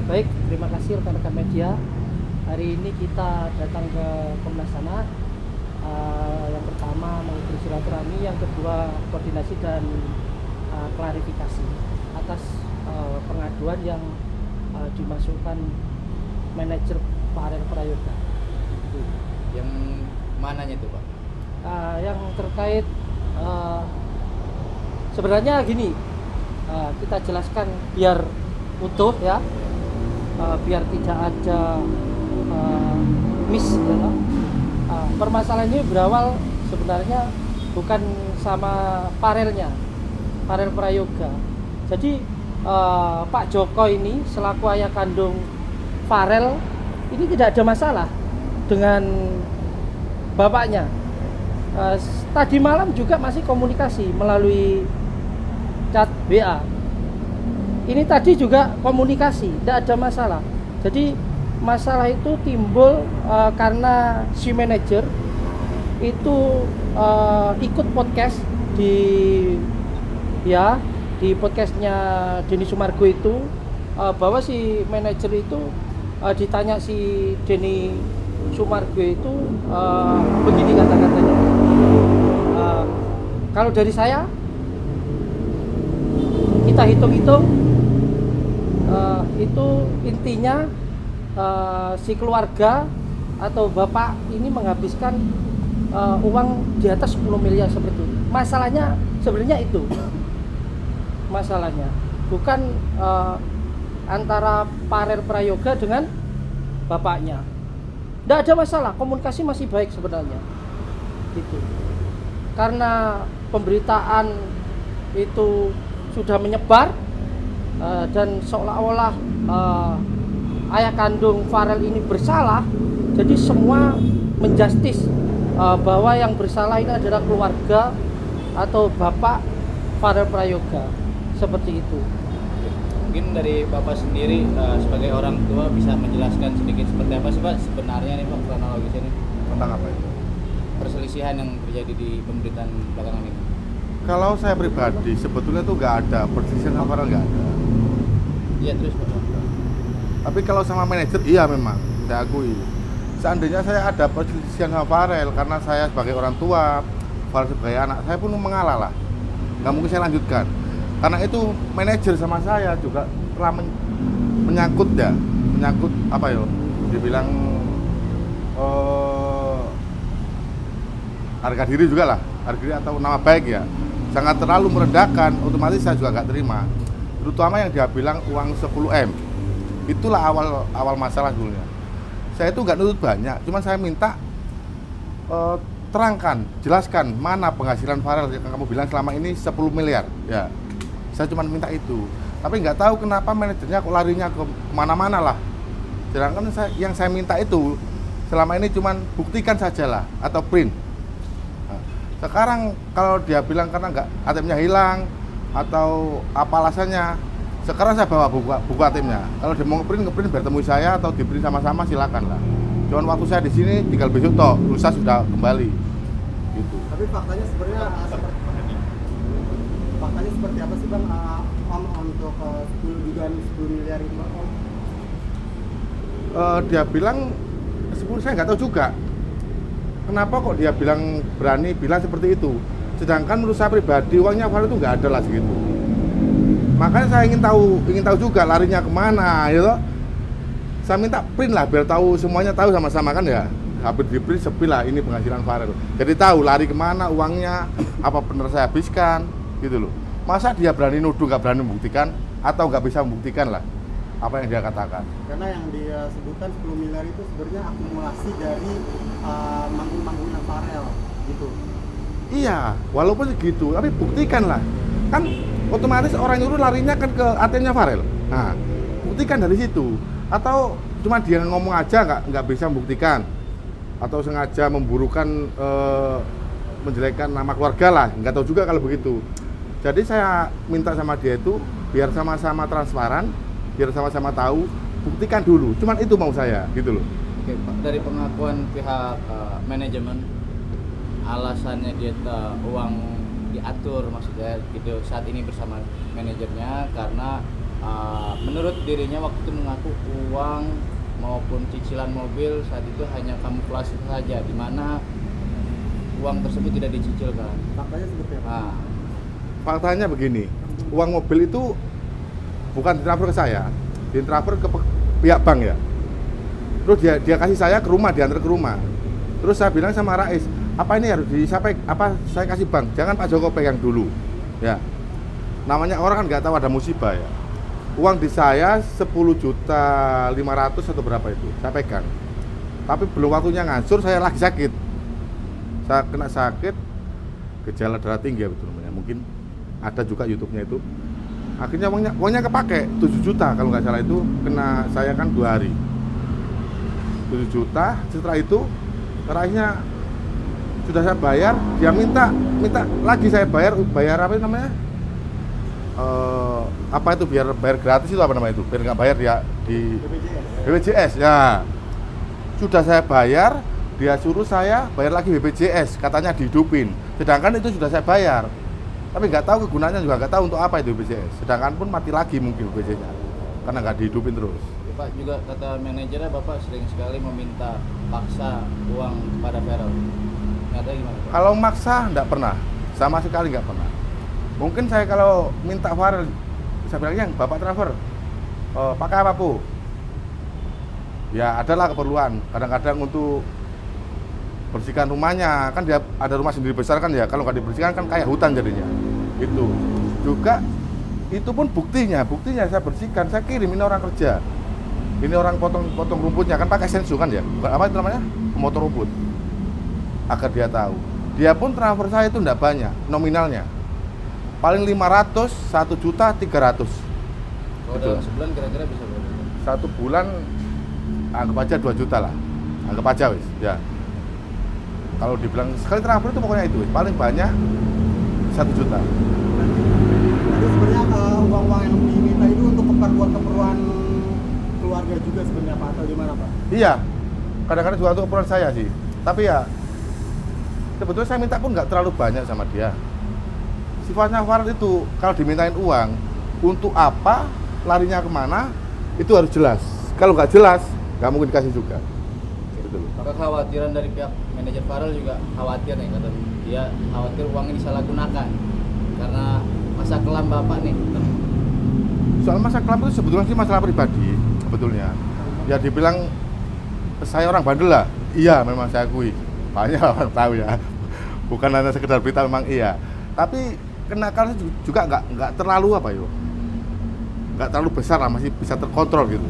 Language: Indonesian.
Baik, terima kasih rekan-rekan media. Hari ini kita datang ke Komnas Sana. Yang pertama mengikuti silaturahmi, yang kedua koordinasi dan klarifikasi atas pengaduan yang dimasukkan manajer Farel Prayoga. Yang mananya itu Pak? Yang terkait sebenarnya gini, kita jelaskan biar utuh ya, biar tidak ada miss ya. Permasalahan ini berawal sebenarnya bukan sama Farelnya, Farel Prayoga. Jadi Pak Joko ini selaku ayah kandung Farel ini tidak ada masalah dengan bapaknya. Tadi malam juga masih komunikasi melalui chat WA. Ini tadi juga komunikasi, tidak ada masalah. Jadi masalah itu timbul karena si manajer itu ikut podcast di podcastnya Denny Sumargo itu, bahwa si manajer itu ditanya si Denny Sumargo itu begini kata-katanya, kalau dari saya kita hitung-hitung itu intinya si keluarga atau bapak ini menghabiskan uang di atas 10 miliar seperti itu. Masalahnya sebenarnya itu masalahnya, bukan antara Farel Prayoga dengan bapaknya. Tidak ada masalah, komunikasi masih baik sebenarnya gitu. Karena pemberitaan itu sudah menyebar dan seolah-olah ayah kandung Farel ini bersalah, jadi semua menjustis bahwa yang bersalah ini adalah keluarga atau bapak Farel Prayoga, seperti itu. Mungkin dari Bapak sendiri sebagai orang tua bisa menjelaskan sedikit seperti apa sih Pak sebenarnya nih Pak kronologisnya ini Tentang apa itu? perselisihan yang terjadi di pemberitaan belakangan ini? Kalau saya pribadi sebetulnya tuh nggak ada perselisihan sama Farel, nggak ada. Iya terus Pak. Tapi kalau sama manajer iya memang saya akui. Seandainya saya ada perselisihan sama Farel karena saya sebagai orang tua, Farel sebagai anak, saya pun mengalah lah. Nggak mungkin saya lanjutkan. Karena itu manajer sama saya juga telah menyangkut apa ya? Dibilang harga diri juga lah, harga diri atau nama baik ya. Sangat terlalu merendahkan, otomatis saya juga nggak terima. Terutama yang dia bilang uang 10M. Itulah awal masalah dulunya. Saya itu nggak nuntut banyak, cuma saya minta terangkan, jelaskan mana penghasilan Farel yang kamu bilang selama ini 10 miliar. Ya, saya cuma minta itu. Tapi nggak tahu kenapa manajernya kok larinya ke mana-mana lah. Sedangkan yang saya minta itu selama ini cuma buktikan sajalah atau print. Nah, sekarang kalau dia bilang karena nggak ATM-nya hilang atau apa alasannya, sekarang saya bawa buku ATM-nya. Kalau dia mau ngeprint biar temui saya atau di-print sama-sama silakan lah. Cuman waktu saya di sini tinggal besok toh, lusa sudah kembali. Gitu. Tapi faktanya sebenarnya seperti apa sih Bang, Om, untuk 10 miliar itu Bang, Om? Dia bilang 10, saya nggak tahu juga. Kenapa kok dia berani bilang seperti itu? Sedangkan menurut saya pribadi uangnya Farel itu nggak ada lah segitu. Makanya saya ingin tahu juga larinya kemana, ya toh. Saya minta print lah biar tahu semuanya tahu sama-sama kan ya. Habis di print sepi lah ini penghasilan Farel. Jadi tahu lari kemana uangnya, apa benar saya habiskan, gitu loh. Masa dia berani nuduh nggak berani membuktikan atau nggak bisa membuktikan lah apa yang dia katakan. Karena yang dia sebutkan 10 miliar itu sebenarnya akumulasi dari manggung-manggungnya Farel gitu. Iya, walaupun segitu, tapi buktikan lah. Kan otomatis orang nyuruh larinya kan ke ATM-nya Farel. Nah, buktikan dari situ. Atau cuma dia ngomong aja nggak bisa membuktikan. Atau sengaja memburukan, menjelekkan nama keluarga lah. Nggak tahu juga kalau begitu. Jadi saya minta sama dia itu biar sama-sama transparan, biar sama-sama tahu, buktikan dulu. Cuman itu mau saya, gitu loh. Oke Pak, dari pengakuan pihak manajemen, alasannya dia uang diatur maksudnya gitu saat ini bersama manajernya karena menurut dirinya waktu itu mengaku uang maupun cicilan mobil saat itu hanya kamuflase saja, di mana uang tersebut tidak dicicilkan. Faktanya seperti apa? Nah, Faktanya begini, uang mobil itu bukan ditransfer ke saya, ditransfer ke pihak bank ya. Terus dia kasih saya ke rumah, diantar ke rumah. Terus saya bilang sama Rais, apa ini harus disampaikan, apa saya kasih bank, jangan Pak Joko pegang dulu. Ya, namanya orang kan nggak tahu ada musibah ya. Uang di saya 10.500.000 atau berapa itu, saya pegang. Tapi belum waktunya ngansur, saya lagi sakit. Saya kena sakit, gejala darah tinggi ya betul namanya. Mungkin ada juga YouTube-nya itu. Akhirnya uangnya kepake 7 juta kalau nggak salah itu, kena saya kan 2 hari. 7 juta, setelah itu terakhirnya sudah saya bayar, dia minta lagi saya bayar apa namanya? Apa itu biar bayar gratis itu apa namanya itu? Biar nggak bayar dia di BPJS ya. Sudah saya bayar, dia suruh saya bayar lagi BPJS, katanya dihidupin. Sedangkan itu sudah saya bayar. Tapi nggak tahu kegunaannya juga nggak tahu untuk apa itu BPJS. Sedangkan pun mati lagi mungkin BPJS-nya karena nggak dihidupin terus. Pak juga kata manajernya Bapak sering sekali meminta paksa uang kepada Farel. Nggak tahu gimana Pak? Kalau maksa nggak pernah, sama sekali nggak pernah. Mungkin saya kalau minta Farel, saya bilang yang Bapak transfer, pakai apa Bu? Ya adalah keperluan, kadang-kadang untuk bersihkan rumahnya, kan dia ada rumah sendiri besar kan ya, kalau nggak dibersihkan kan kayak hutan jadinya. Itu juga, itu pun buktinya saya bersihkan, saya kirim ini orang kerja. Ini orang potong rumputnya kan pakai sensu kan ya, bukan apa itu namanya, memotong rumput. Agar dia tahu. Dia pun transfer saya itu enggak banyak nominalnya. Paling 500, 1.300.000. Kalau dalam sebulan kira-kira bisa berapa? Satu bulan anggap aja 2 juta lah. Anggap aja wis, ya. Kalau dibilang sekali transfer itu pokoknya itu, wis. Paling banyak 1 juta. Jadi sebenarnya uang-uang yang diminta itu untuk keperluan keluarga juga sebenarnya Pak, atau gimana Pak? Iya, kadang-kadang juga untuk keperluan saya sih. Tapi ya, sebetulnya saya minta pun nggak terlalu banyak sama dia. Sifatnya Farel itu, kalau dimintain uang, untuk apa, larinya kemana, itu harus jelas. Kalau nggak jelas, nggak mungkin dikasih juga. Gitu loh. Kekhawatiran dari pihak manajer Farel juga khawatir nih, kata dia khawatir uang ini disalahgunakan karena masa kelam Bapak nih. Soal masa kelam itu sebetulnya sih masalah pribadi, sebetulnya. Ya dibilang saya orang bandel lah, iya memang saya akui. Banyak orang tahu ya, bukan hanya sekedar berita, memang iya. Tapi kenakalannya juga nggak terlalu apa ya, nggak terlalu besar lah, masih bisa terkontrol gitu.